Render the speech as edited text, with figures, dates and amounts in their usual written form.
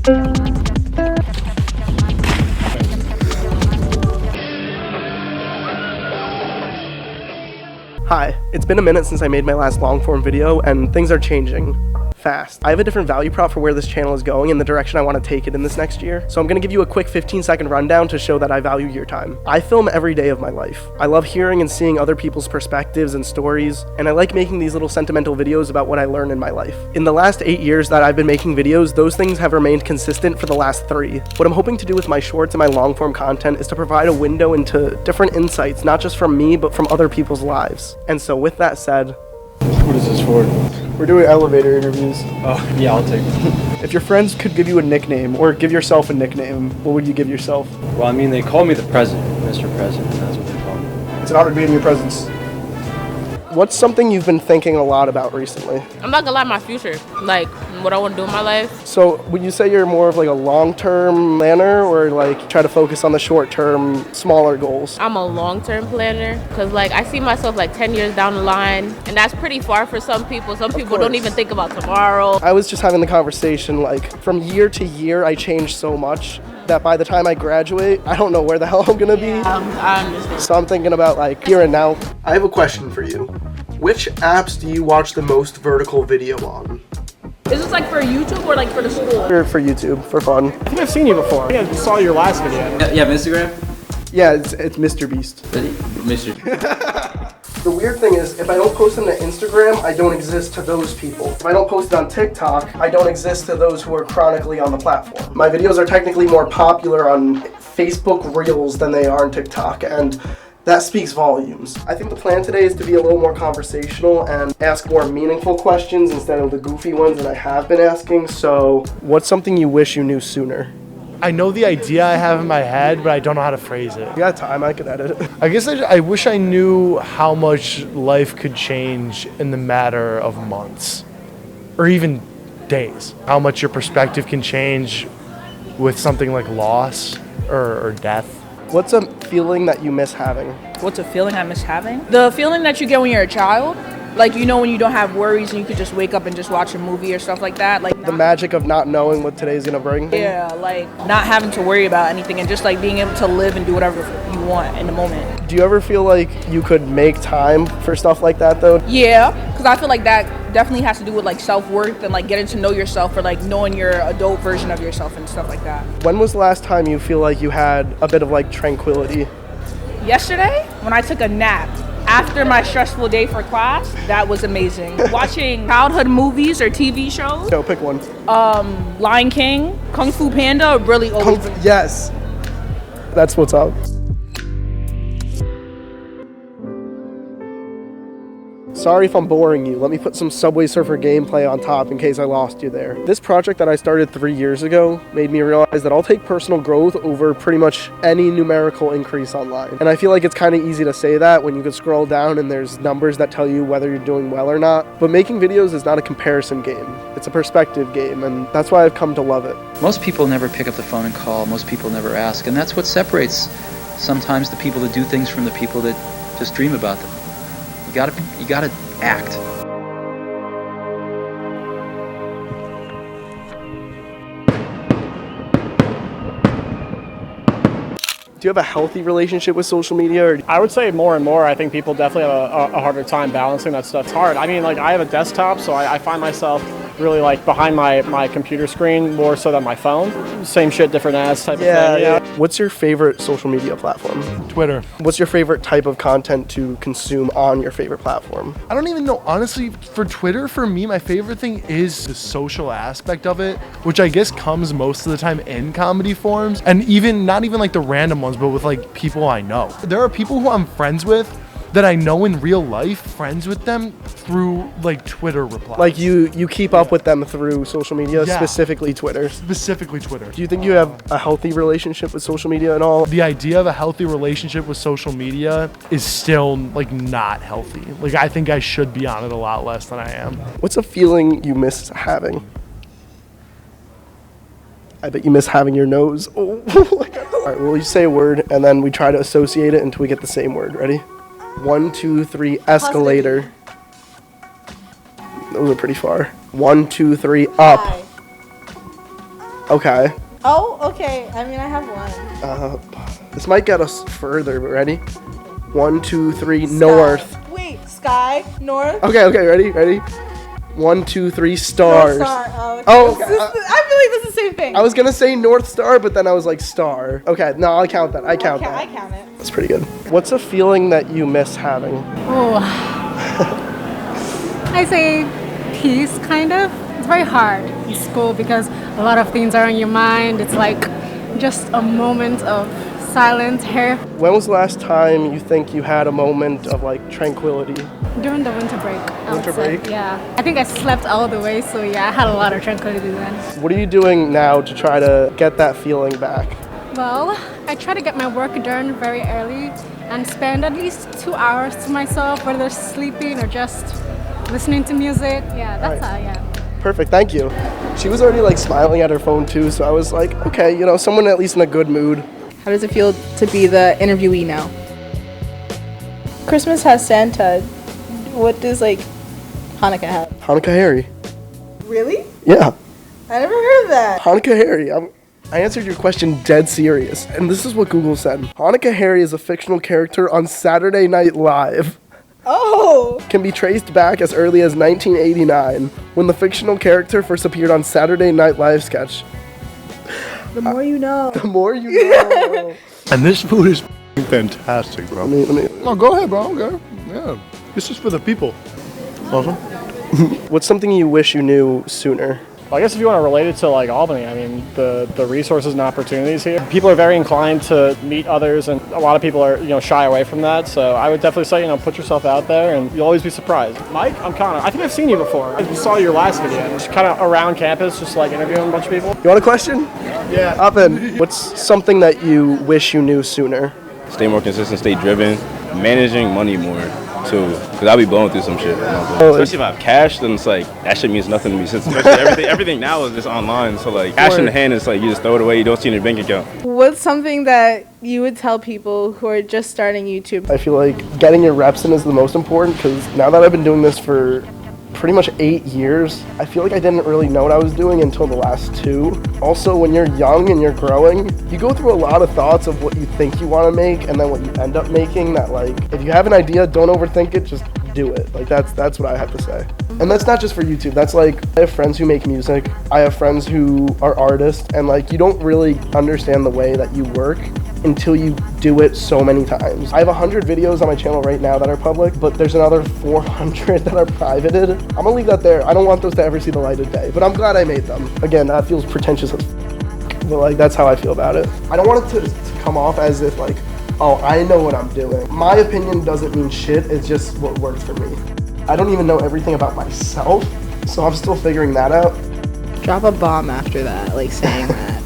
Hi, it's been a minute since I made my last long-form video, and things are changing fast. I have a different value prop for where this channel is going and the direction I want to take it in this next year, so I'm going to give you a quick 15-second rundown to show that I value your time. I film every day of my life. I love hearing and seeing other people's perspectives and stories, and I like making these little sentimental videos about what I learn in my life. In the last 8 years that I've been making videos, those things have remained consistent for the last 3. What I'm hoping to do with my shorts and my long-form content is to provide a window into different insights, not just from me, but from other people's lives. And so with that said, what is this for? We're doing elevator interviews. Oh, yeah, I'll take it. If your friends could give you a nickname, or give yourself a nickname, what would you give yourself? Well, I mean, they call me the President, Mr. President, that's what they call me. It's an honor to be in your presence. What's something you've been thinking a lot about recently? I'm not gonna lie, my future, like what I want to do in my life. So would you say you're more of like a long-term planner, or like try to focus on the short-term, smaller goals? I'm a long-term planner because like I see myself like 10 years down the line, and that's pretty far for some people. Some people don't even think about tomorrow. I was just having the conversation, like from year to year I change so much that by the time I graduate, I don't know where the hell I'm gonna be. I understand. So I'm thinking about like here and now. I have a question for you. Which apps do you watch the most vertical video on? Is this like for YouTube or like for the school? For YouTube, for fun. I think I've seen you before. I think I saw your last video. Yeah, Instagram? Yeah, it's Mr. Beast. Mr. The weird thing is, if I don't post on the Instagram, I don't exist to those people. If I don't post it on TikTok, I don't exist to those who are chronically on the platform. My videos are technically more popular on Facebook Reels than they are on TikTok, and that speaks volumes. I think the plan today is to be a little more conversational and ask more meaningful questions instead of the goofy ones that I have been asking. So, what's something you wish you knew sooner? I know the idea I have in my head, but I don't know how to phrase it. You got time, I could edit it. I guess I wish I knew how much life could change in the matter of months, or even days. How much your perspective can change with something like loss or death. What's a feeling that you miss having? What's a feeling I miss having? The feeling that you get when you're a child. Like, you know, when you don't have worries and you could just wake up and just watch a movie or stuff like that. Like the magic of not knowing what today's gonna bring. Yeah, like not having to worry about anything and just like being able to live and do whatever you want in the moment. Do you ever feel like you could make time for stuff like that though? Yeah, because I feel like that definitely has to do with like self-worth and like getting to know yourself, or like knowing your adult version of yourself and stuff like that. When was the last time you feel like you had a bit of like tranquility? Yesterday, when I took a nap after my stressful day for class. That was amazing. Watching childhood movies or TV shows. No, pick one. Lion King, Kung Fu Panda, really always. Yes. That's what's up. Sorry if I'm boring you. Let me put some Subway Surfer gameplay on top in case I lost you there. This project that I started 3 years ago made me realize that I'll take personal growth over pretty much any numerical increase online. And I feel like it's kind of easy to say that when you can scroll down and there's numbers that tell you whether you're doing well or not. But making videos is not a comparison game. It's a perspective game, and that's why I've come to love it. Most people never pick up the phone and call. Most people never ask. And that's what separates sometimes the people that do things from the people that just dream about them. You gotta act. Do you have a healthy relationship with social media? Or I would say more and more. I think people definitely have a harder time balancing that stuff. It's hard. I mean, like, I have a desktop, so I find myself really like behind my computer screen more so than my phone. Same shit, different ads type of thing. Yeah. What's your favorite social media platform? Twitter. What's your favorite type of content to consume on your favorite platform? I don't even know. Honestly, for Twitter, for me, my favorite thing is the social aspect of it, which I guess comes most of the time in comedy forms, and even not even like the random ones, but with like people I know. There are people who I'm friends with that I know in real life, friends with them through like Twitter replies. Like you keep up with them through social media, Yeah. Specifically Twitter. Specifically Twitter. Do you think you have a healthy relationship with social media at all? The idea of a healthy relationship with social media is still like not healthy. Like, I think I should be on it a lot less than I am. What's a feeling you miss having? I bet you miss having your nose. Oh. All right, well, you say a word and then we try to associate it until we get the same word. Ready? 1, 2, 3, escalator. Those are pretty far. 1, 2, 3, up. Okay. Oh, okay. I mean, I have one. This might get us further, but ready? 1, 2, 3, Sky. north. Wait, sky, north. Okay, ready? 1, 2, 3, stars. North star. Oh, okay. Oh, okay. I feel like this is the same thing. I was gonna say North Star, but then I was like star. Okay, no, I'll count that. I count that. I count it. That's pretty good. What's a feeling that you miss having? Oh, I say peace, kind of. It's very hard in school because a lot of things are on your mind. It's like just a moment of silence here. When was the last time you think you had a moment of like tranquility? During the winter break. Winter break? Yeah. I think I slept all the way, so yeah, I had a lot of tranquility then. What are you doing now to try to get that feeling back? Well, I try to get my work done very early and spend at least 2 hours to myself, whether sleeping or just listening to music. Yeah, that's how, yeah. Perfect, thank you. She was already like smiling at her phone too, so I was like, okay, you know, someone at least in a good mood. How does it feel to be the interviewee now? Christmas has Santa. What does like Hanukkah have? Hanukkah Harry. Really? Yeah, I never heard of that. Hanukkah Harry. I answered your question dead serious, and this is what Google said. Hanukkah Harry is a fictional character on Saturday Night Live. Oh. Can be traced back as early as 1989, when the fictional character first appeared on Saturday Night Live sketch. The more you know. The more you know. And this food is fantastic, bro. Let me. No, go ahead, bro. Okay. Yeah. This is for the people. Awesome. What's something you wish you knew sooner? Well, I guess if you want to relate it to like Albany, I mean, the resources and opportunities here. People are very inclined to meet others, and a lot of people are, shy away from that. So I would definitely say, put yourself out there, and you'll always be surprised. Mike, I think I've seen you before. I saw your last video. Just kind of around campus, just like interviewing a bunch of people. You want a question? Yeah. Up in. What's something that you wish you knew sooner? Stay more consistent, stay driven, managing money more too. Cause I'll be blowing through some shit. Especially if I have cash, then it's like that shit means nothing to me. Since especially everything now is just online. So like cash in the hand is like you just throw it away. You don't see it in your bank account. What's something that you would tell people who are just starting YouTube? I feel like getting your reps in is the most important, because now that I've been doing this for pretty much 8 years, I feel like I didn't really know what I was doing until the last 2. Also, when you're young and you're growing, you go through a lot of thoughts of what you think you want to make and then what you end up making. That like, if you have an idea, don't overthink it, just do it. Like that's what I have to say. And that's not just for YouTube. That's like, I have friends who make music. I have friends who are artists, and like you don't really understand the way that you work until you do it so many times. I have 100 videos on my channel right now that are public, but there's another 400 that are privated. I'm gonna leave that there. I don't want those to ever see the light of day, but I'm glad I made them. Again, that feels pretentious as but like that's how I feel about it. I don't want it to come off as if like, oh, I know what I'm doing. My opinion doesn't mean shit, it's just what works for me. I don't even know everything about myself, so I'm still figuring that out. Drop a bomb after that, like saying that.